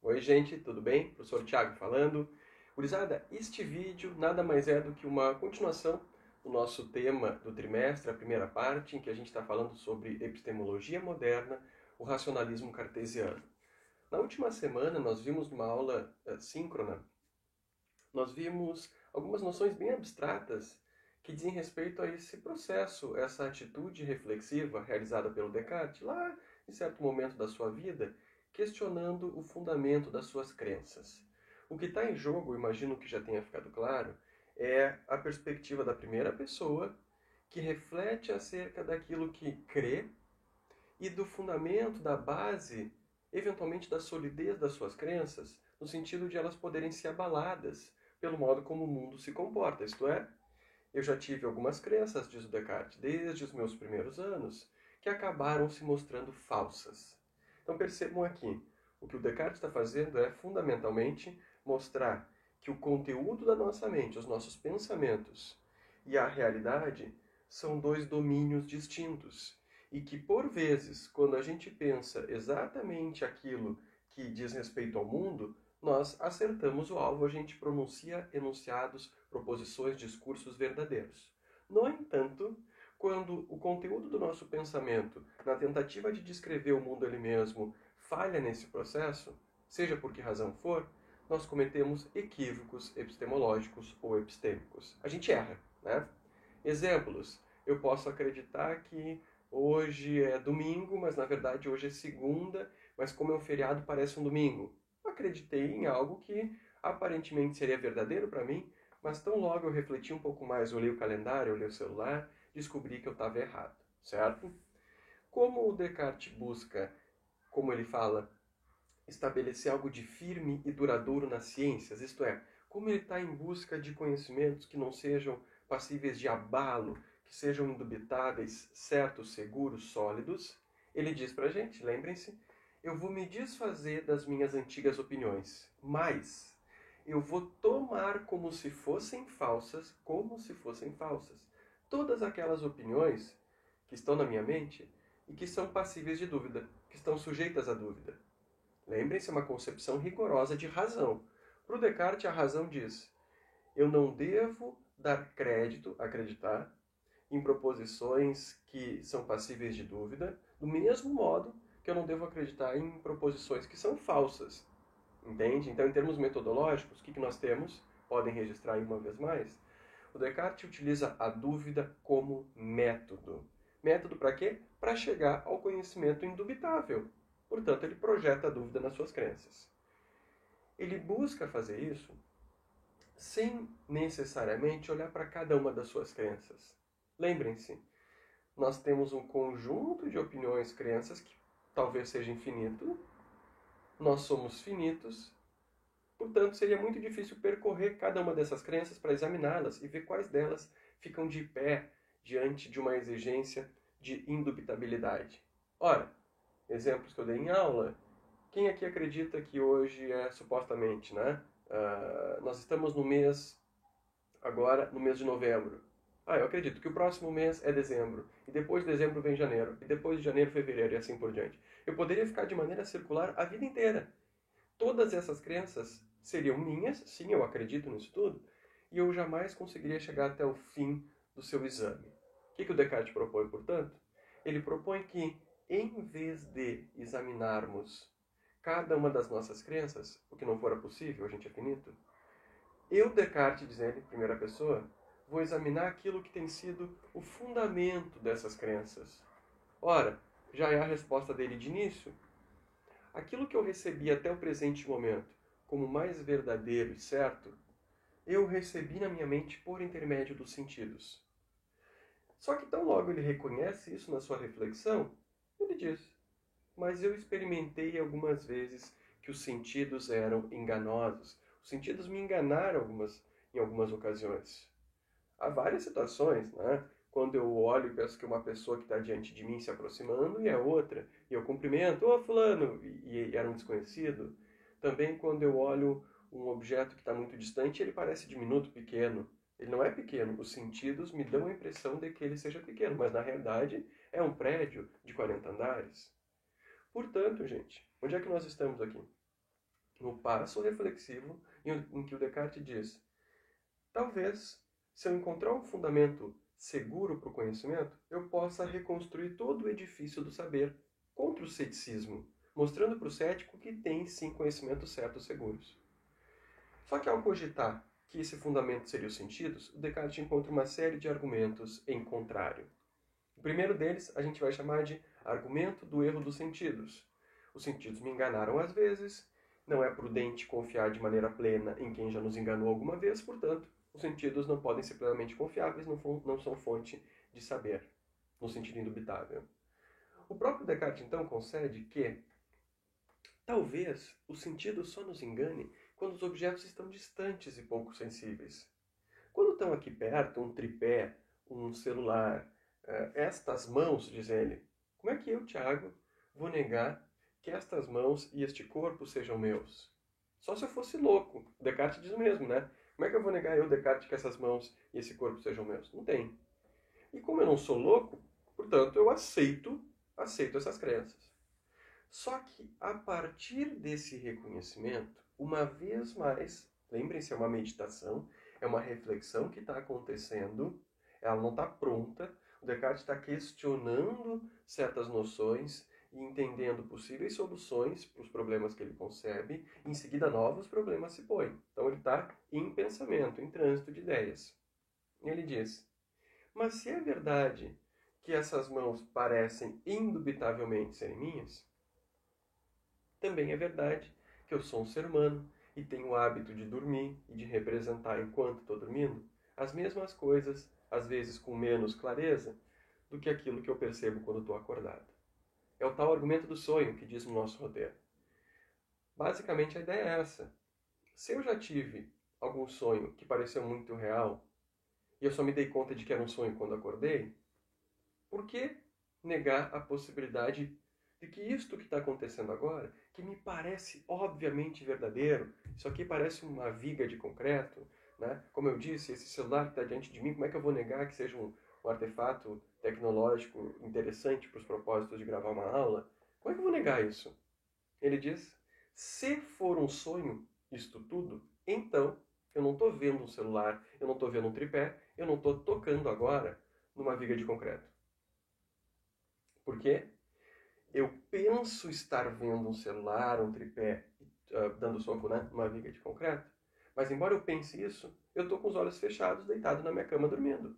Oi, gente, tudo bem? Professor Thiago falando. Gurizada, este vídeo nada mais é do que uma continuação do nosso tema do trimestre, a primeira parte, em que a gente está falando sobre epistemologia moderna, o racionalismo cartesiano. Na última semana, nós vimos numa aula síncrona, nós vimos algumas noções bem abstratas que dizem respeito a esse processo, essa atitude reflexiva realizada pelo Descartes lá em certo momento da sua vida, questionando o fundamento das suas crenças. O que está em jogo, imagino que já tenha ficado claro, é a perspectiva da primeira pessoa que reflete acerca daquilo que crê e do fundamento, da base, eventualmente da solidez das suas crenças, no sentido de elas poderem ser abaladas pelo modo como o mundo se comporta. Isto é, eu já tive algumas crenças, diz o Descartes, desde os meus primeiros anos, que acabaram se mostrando falsas. Então percebam aqui, o que o Descartes está fazendo é, fundamentalmente, mostrar que o conteúdo da nossa mente, os nossos pensamentos e a realidade são dois domínios distintos. E que, por vezes, quando a gente pensa exatamente aquilo que diz respeito ao mundo, nós acertamos o alvo, a gente pronuncia enunciados, proposições, discursos verdadeiros. No entanto, quando o conteúdo do nosso pensamento, na tentativa de descrever o mundo ele mesmo, falha nesse processo, seja por que razão for, nós cometemos equívocos epistemológicos ou epistêmicos. A gente erra, né? Exemplos. Eu posso acreditar que hoje é domingo, mas na verdade hoje é segunda, mas como é um feriado parece um domingo. Acreditei em algo que aparentemente seria verdadeiro para mim, mas tão logo eu refleti um pouco mais, olhei o calendário, olhei o celular, descobri que eu estava errado, certo? Como o Descartes busca, como ele fala, estabelecer algo de firme e duradouro nas ciências, isto é, como ele está em busca de conhecimentos que não sejam passíveis de abalo, que sejam indubitáveis, certos, seguros, sólidos, ele diz para a gente, lembrem-se, eu vou me desfazer das minhas antigas opiniões, mas eu vou tomar como se fossem falsas, todas aquelas opiniões que estão na minha mente e que são passíveis de dúvida, que estão sujeitas à dúvida. Lembrem-se, é uma concepção rigorosa de razão. Para o Descartes, a razão diz: eu não devo dar crédito, acreditar, em proposições que são passíveis de dúvida, do mesmo modo que eu não devo acreditar em proposições que são falsas. Entende? Então, em termos metodológicos, o que nós temos? Podem registrar aí uma vez mais. O Descartes utiliza a dúvida como método. Método para quê? Para chegar ao conhecimento indubitável. Portanto, ele projeta a dúvida nas suas crenças. Ele busca fazer isso sem necessariamente olhar para cada uma das suas crenças. Lembrem-se, nós temos um conjunto de opiniões, crenças que talvez seja infinito. Nós somos finitos. Portanto, seria muito difícil percorrer cada uma dessas crenças para examiná-las e ver quais delas ficam de pé diante de uma exigência de indubitabilidade. Ora, exemplos que eu dei em aula, quem aqui acredita que hoje é supostamente, né? Nós estamos no mês, agora no mês de novembro. Eu acredito que o próximo mês é dezembro, e depois de dezembro vem janeiro, e depois de janeiro, fevereiro, e assim por diante. Eu poderia ficar de maneira circular a vida inteira. Todas essas crenças seriam minhas, sim, eu acredito nisso tudo, e eu jamais conseguiria chegar até o fim do seu exame. O que o Descartes propõe, portanto? Ele propõe que, em vez de examinarmos cada uma das nossas crenças, o que não fora possível, a gente é finito, eu, Descartes, dizendo em primeira pessoa, vou examinar aquilo que tem sido o fundamento dessas crenças. Ora, já é a resposta dele de início. Aquilo que eu recebi até o presente momento como mais verdadeiro e certo, eu recebi na minha mente por intermédio dos sentidos. Só que tão logo ele reconhece isso na sua reflexão, ele diz: mas eu experimentei algumas vezes que os sentidos eram enganosos. Os sentidos me enganaram em algumas ocasiões. Há várias situações, né? Quando eu olho e penso que uma pessoa que está diante de mim se aproximando e é outra. E eu cumprimento, ô fulano, e era um desconhecido. Também quando eu olho um objeto que está muito distante, ele parece diminuto, pequeno. Ele não é pequeno, os sentidos me dão a impressão de que ele seja pequeno, mas na realidade é um prédio de 40 andares. Portanto, gente, onde é que nós estamos aqui? no passo reflexivo em que o Descartes diz: talvez, se eu encontrar um fundamento seguro para o conhecimento, eu possa reconstruir todo o edifício do saber contra o ceticismo, mostrando para o cético que tem sim conhecimentos certos seguros. Só que ao cogitar que esse fundamento seria os sentidos, o Descartes encontra uma série de argumentos em contrário. O primeiro deles a gente vai chamar de argumento do erro dos sentidos. Os sentidos me enganaram às vezes, não é prudente confiar de maneira plena em quem já nos enganou alguma vez, portanto, os sentidos não podem ser plenamente confiáveis, não são fonte de saber, no sentido indubitável. O próprio Descartes, então, concede que talvez o sentido só nos engane quando os objetos estão distantes e pouco sensíveis. Quando estão aqui perto, um tripé, um celular, estas mãos, diz ele, como é que eu, Tiago, vou negar que estas mãos e este corpo sejam meus? Só se eu fosse louco. Descartes diz o mesmo, né? Como é que eu vou negar eu, Descartes, que essas mãos e esse corpo sejam meus? Não tem. E como eu não sou louco, portanto, eu aceito essas crenças. Só que, a partir desse reconhecimento, uma vez mais, lembrem-se, é uma meditação, é uma reflexão que está acontecendo, ela não está pronta, o Descartes está questionando certas noções e entendendo possíveis soluções para os problemas que ele concebe, e em seguida novos problemas se põem. Então ele está em pensamento, em trânsito de ideias. E ele diz: mas se é verdade que essas mãos parecem indubitavelmente serem minhas, também é verdade que eu sou um ser humano e tenho o hábito de dormir e de representar enquanto estou dormindo as mesmas coisas, às vezes com menos clareza, do que aquilo que eu percebo quando estou acordado. É o tal argumento do sonho que diz no nosso roteiro. Basicamente a ideia é essa. Se eu já tive algum sonho que pareceu muito real e eu só me dei conta de que era um sonho quando acordei, por que negar a possibilidade de que isto que está acontecendo agora, que me parece obviamente verdadeiro, isso aqui parece uma viga de concreto, né? Como eu disse, esse celular que está diante de mim, como é que eu vou negar que seja um artefato tecnológico interessante para os propósitos de gravar uma aula? Como é que eu vou negar isso? Ele diz: se for um sonho, isto tudo, então eu não estou vendo um celular, eu não estou vendo um tripé, eu não estou tocando agora numa viga de concreto. Por quê? Eu penso estar vendo um celular, um tripé, dando soco, né, numa viga de concreto, mas embora eu pense isso, eu estou com os olhos fechados, deitado na minha cama, dormindo.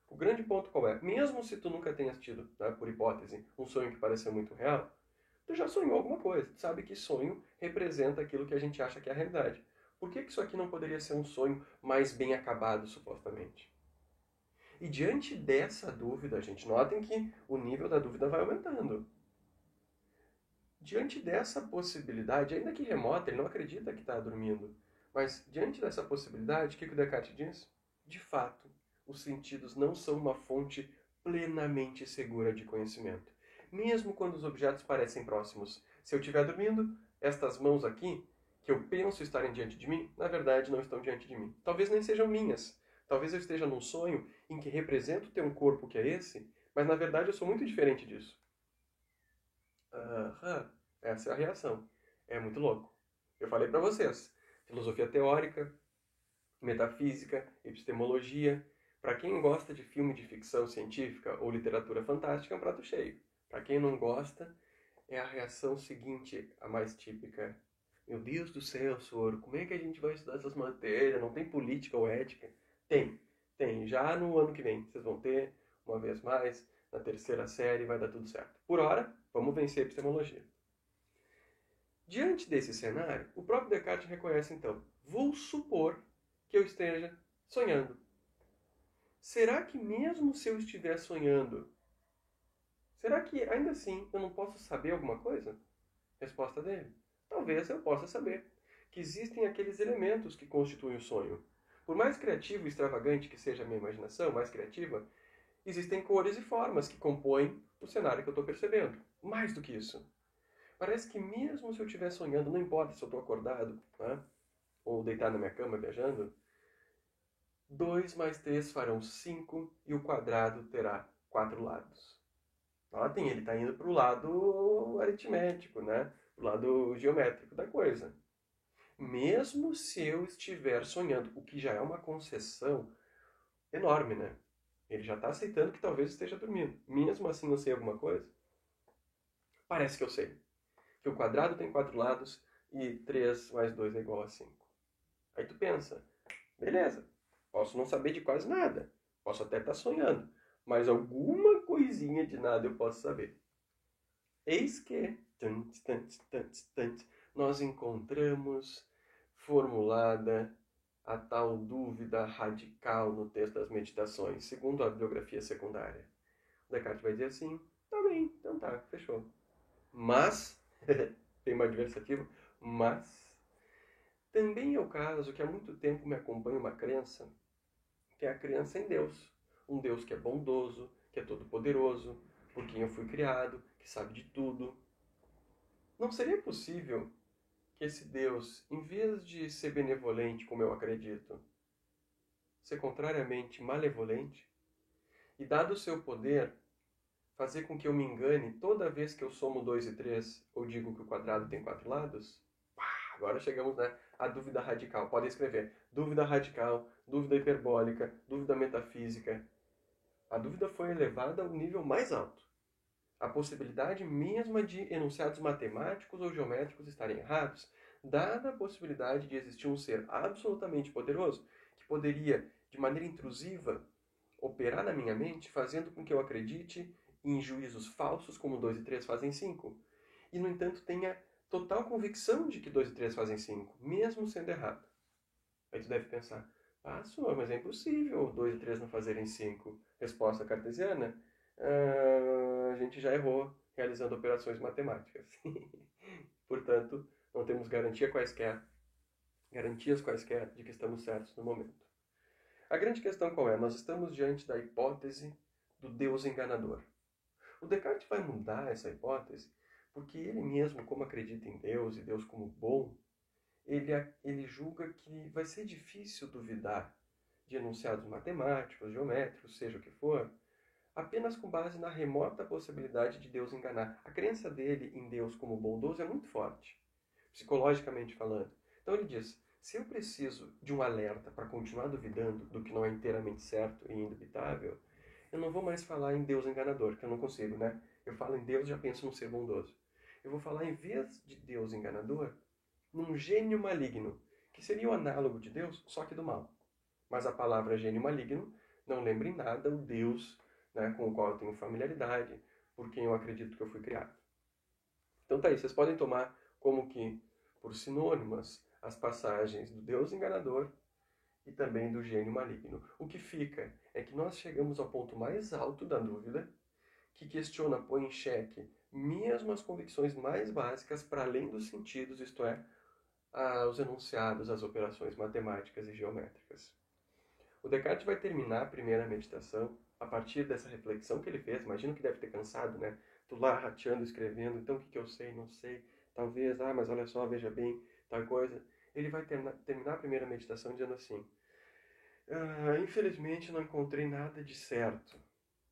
O grande ponto qual é? Mesmo se tu nunca tenhas tido, né, por hipótese, um sonho que pareceu muito real, tu já sonhou alguma coisa. Tu sabe que sonho representa aquilo que a gente acha que é a realidade. Por que isso aqui não poderia ser um sonho mais bem acabado, supostamente? E diante dessa dúvida, gente, notem que o nível da dúvida vai aumentando. Diante dessa possibilidade, ainda que remota, ele não acredita que está dormindo, mas diante dessa possibilidade, o que o Descartes diz? De fato, os sentidos não são uma fonte plenamente segura de conhecimento. Mesmo quando os objetos parecem próximos. Se eu estiver dormindo, estas mãos aqui, que eu penso estarem diante de mim, na verdade não estão diante de mim. Talvez nem sejam minhas. Talvez eu esteja num sonho em que represento ter um corpo que é esse, mas na verdade eu sou muito diferente disso. Essa é a reação. É muito louco. Eu falei para vocês. Filosofia teórica, metafísica, epistemologia. Para quem gosta de filme de ficção científica ou literatura fantástica, é um prato cheio. Para quem não gosta, é a reação seguinte, a mais típica. Meu Deus do céu, Soro, como é que a gente vai estudar essas matérias? Não tem política ou ética? Tem. Já no ano que vem. Vocês vão ter, uma vez mais, na terceira série, vai dar tudo certo. Por hora, vamos vencer a epistemologia. Diante desse cenário, o próprio Descartes reconhece então: vou supor que eu esteja sonhando. Será que mesmo se eu estiver sonhando, será que ainda assim eu não posso saber alguma coisa? Resposta dele: talvez eu possa saber que existem aqueles elementos que constituem o sonho. Por mais criativo e extravagante que seja a minha imaginação, mais criativa, existem cores e formas que compõem o cenário que eu estou percebendo. Mais do que isso. Parece que mesmo se eu estiver sonhando, não importa se eu estou acordado, né? Ou deitado na minha cama viajando, 2 mais 3 farão 5 e o quadrado terá 4 lados. Notem, ele está indo para o lado aritmético, né? pro lado geométrico da coisa. Mesmo se eu estiver sonhando, o que já é uma concessão enorme, né? Ele já está aceitando que talvez esteja dormindo. Mesmo assim eu sei alguma coisa? Parece que eu sei. Que o quadrado tem 4 lados e 3 mais 2 é igual a 5. Aí tu pensa, beleza, posso não saber de quase nada. Posso até estar sonhando. Mas alguma coisinha de nada eu posso saber. Eis que nós encontramos formulada a tal dúvida radical no texto das meditações, segundo a bibliografia secundária. Descartes vai dizer assim, tá bem, então tá, fechou. Mas, tem uma adversativa, mas também é o caso que há muito tempo me acompanha uma crença, que é a crença em Deus. Um Deus que é bondoso, que é todo-poderoso, por quem eu fui criado, que sabe de tudo. Não seria possível que esse Deus, em vez de ser benevolente, como eu acredito, ser contrariamente malevolente, e dado o seu poder, fazer com que eu me engane toda vez que eu somo 2 e 3, ou digo que o quadrado tem 4 lados? Agora chegamos, né, à dúvida radical. Podem escrever dúvida radical, dúvida hiperbólica, dúvida metafísica. A dúvida foi elevada ao nível mais alto. A possibilidade mesma de enunciados matemáticos ou geométricos estarem errados, dada a possibilidade de existir um ser absolutamente poderoso que poderia, de maneira intrusiva, operar na minha mente, fazendo com que eu acredite em juízos falsos, como 2 e 3 fazem 5. E, no entanto, tenha total convicção de que 2 e 3 fazem 5, mesmo sendo errado. Aí tu deve pensar, mas é impossível 2 e 3 não fazerem 5. Resposta cartesiana, a gente já errou realizando operações matemáticas. Portanto, não temos garantias quaisquer de que estamos certos no momento. A grande questão qual é? Nós estamos diante da hipótese do Deus enganador. O Descartes vai mudar essa hipótese porque ele mesmo, como acredita em Deus e Deus como bom, ele julga que vai ser difícil duvidar de enunciados matemáticos, geométricos, seja o que for, apenas com base na remota possibilidade de Deus enganar. A crença dele em Deus como bondoso é muito forte, psicologicamente falando. Então ele diz, se eu preciso de um alerta para continuar duvidando do que não é inteiramente certo e indubitável, eu não vou mais falar em Deus enganador, que eu não consigo, né? Eu falo em Deus e já penso num ser bondoso. Eu vou falar, em vez de Deus enganador, num gênio maligno, que seria o análogo de Deus, só que do mal. Mas a palavra gênio maligno não lembra em nada o Deus, né, com o qual eu tenho familiaridade, por quem eu acredito que eu fui criado. Então tá aí, vocês podem tomar como que, por sinônimas, as passagens do Deus enganador e também do gênio maligno. O que fica é que nós chegamos ao ponto mais alto da dúvida, que questiona, põe em xeque, mesmo as convicções mais básicas para além dos sentidos, isto é, os enunciados, as operações matemáticas e geométricas. O Descartes vai terminar a primeira meditação a partir dessa reflexão que ele fez. Imagino que deve ter cansado, né? Tu lá rateando, escrevendo, então o que eu sei, não sei, talvez, mas olha só, veja bem, tal coisa. Ele vai terminar a primeira meditação dizendo assim, infelizmente não encontrei nada de certo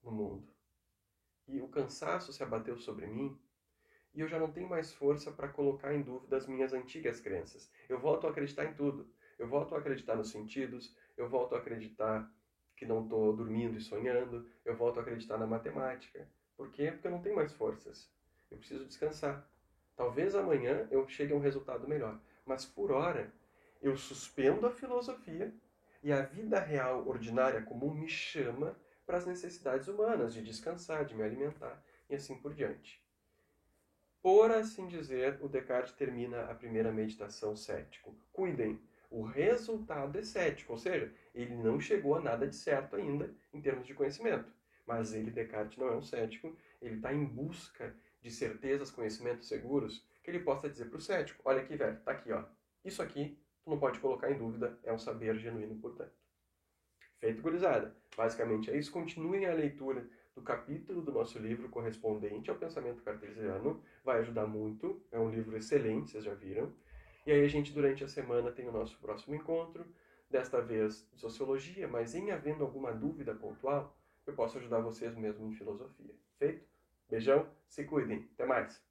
no mundo. E o cansaço se abateu sobre mim, e eu já não tenho mais força para colocar em dúvida as minhas antigas crenças. Eu volto a acreditar em tudo. Eu volto a acreditar nos sentidos, eu volto a acreditar que não estou dormindo e sonhando, eu volto a acreditar na matemática. Por quê? Porque eu não tenho mais forças. Eu preciso descansar. Talvez amanhã eu chegue a um resultado melhor. Mas por hora, eu suspendo a filosofia e a vida real ordinária comum me chama para as necessidades humanas de descansar, de me alimentar e assim por diante. Por assim dizer, o Descartes termina a primeira meditação cético. Cuidem, o resultado é cético, ou seja, ele não chegou a nada de certo ainda em termos de conhecimento. Mas ele, Descartes, não é um cético, ele está em busca de certezas, conhecimentos seguros, que ele possa dizer para o cético, olha aqui, velho, tá aqui, ó. Isso aqui tu não pode colocar em dúvida, é um saber genuíno, portanto. Feito, gurizada. Basicamente é isso. Continuem a leitura do capítulo do nosso livro correspondente ao pensamento cartesiano. Vai ajudar muito. É um livro excelente, vocês já viram. E aí a gente, durante a semana, tem o nosso próximo encontro. Desta vez de sociologia, mas em havendo alguma dúvida pontual, eu posso ajudar vocês mesmo em filosofia. Feito? Beijão, se cuidem. Até mais.